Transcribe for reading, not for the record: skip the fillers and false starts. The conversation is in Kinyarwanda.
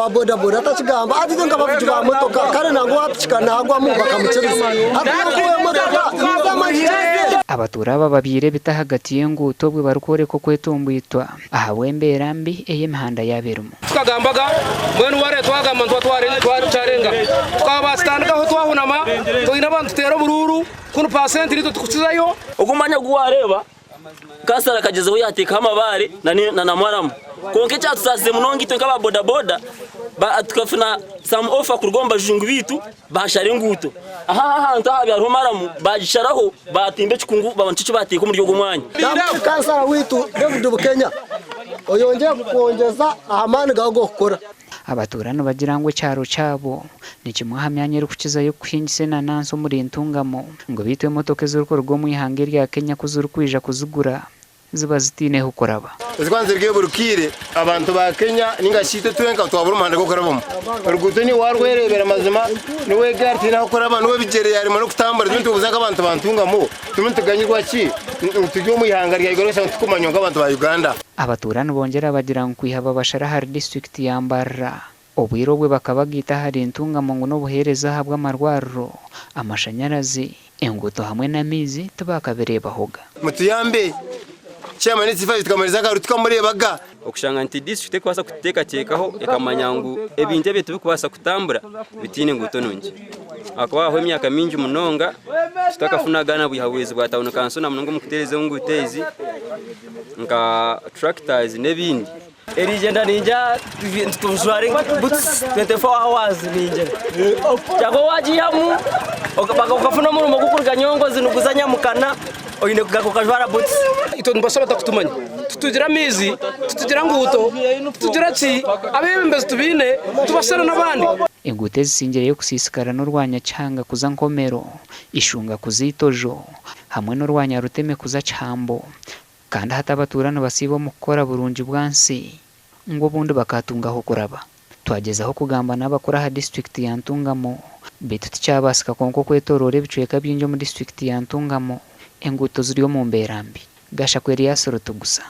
wa boda boda atachigamba ati tenga bavuga ba motoka kare nango apchikana agwa mu bakamuchereza ati motoka abaturaba babire bita hagati y'enguto bwe barukore ko kwetumbwitwa aha wembera mbi ey'emihanda yaberumo tukagambaga mwenu ware twagamba twarenga twabastandikaho twahunama toina abantu tero bururu kuno % rito tukusizayo ugumanya guwareba kasara kagezeho yateka amabare na mwaramu konke cyatsaze munongi twe nkaba boda boda ba tukafuna some offer kurugomba jungu bitu bashare nguto aha ntahabi hariho maramu bagisharaho batimbe cikungu babantu bateka muri ryo mwanya kasara witu David Bukenya oyonje kuongeza ahamani gago gukora abaturano bagira ngo cyaro cyabo ni kimwe hamyanye rukukiza yo kwinjise na nanso muri ntungamo ngo bitwe motoke z'uruko rwo mu ihange rya Kenya kuzuru kwija kuzugura ziba zitineho kuraba zikwanze rye burukire abantu ba Kenya ningashite twenka twabura umhanda go kurabamo ruguto ni warwerebera mazima ni we garti naho kuraba no bigere yari no kutambara bintu buzaka abantu bantungamo tumuntu tuganyirwa ki tujye mu ihanga rya igorosa tukumanya abantu ba Uganda abaturano bongera bagira ngo kwihaba bashara hari district yambara obwiro bwe bakabagita hari intungamo ngo no buhereza habwa amarwaro amashanyarazi enguto hamwe na mizi tubakabereba hoga mutuyambe cyama n'izifa tukamariza ka tukamurebaga okushanga anti district kwasa kuteka tekaho ekamanyangu ebinje byetu bikubasa kutambura bitine nguto nonje akwaho emyaka mingi munonga tutakafuna gana bwihawezi bwatawuno kansona munongo mukutereze ngutezi nka tractors nebindi erijenda ninja tuzware boots 24 hours ninja cyako wajiyamu okafuna mu gukurga nyongo zinuguzanya mukana oyine kugakajwara boots ito mbasaba takutumanya tutugira mizi tutugira nguto tutugira ki abembeze tubine tubasana nabandi ingute zisingire yo kusisikara n'urwanya cyanga kuza nkomero ishunga kuzitojo hamwe n'urwanya ruteme kuza cyambo kandi hatabaturana basibo mukora burunji bwansi ngo bundi bakatungaho kuraba twagezaho kugamba n'abakora ha district ya Ntungamo bitu cyabasika konko kwetorore bicweka byinjo mu district ya Ntungamo enguto ziriyo mu mberambi gasha kweri yasoroto gusa